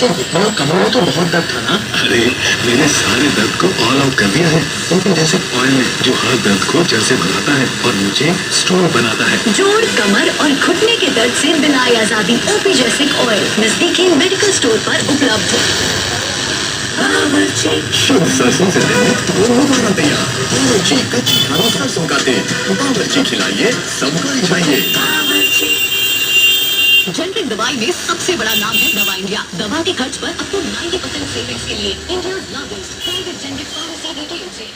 तो मतलब कमर में तो बहुत दर्द था ना। अरे मैंने सारे दर्द को ऑल आउट कर दिया है। जैसे ऑयल है जो हर दर्द को जड़ से भगाता है और मुझे स्ट्रॉन्ग बनाता है। जोड़, कमर और घुटने के दर्द से दिलाए आजादी। ओपी जैसिक ऑयल नजदीकी मेडिकल स्टोर पर उपलब्ध। शुद्ध सरसों से बना तैयार। बावर्ची कच्ची घरों सरसों का तेल। बावर्ची खिलाइए, सबको रिझाइए। जेनरिक दवाई में सबसे बड़ा नाम है दवा इंडिया। दवा के खर्च पर अब तो 90% सेविंग्स के लिए India largest private generic pharmacy retail से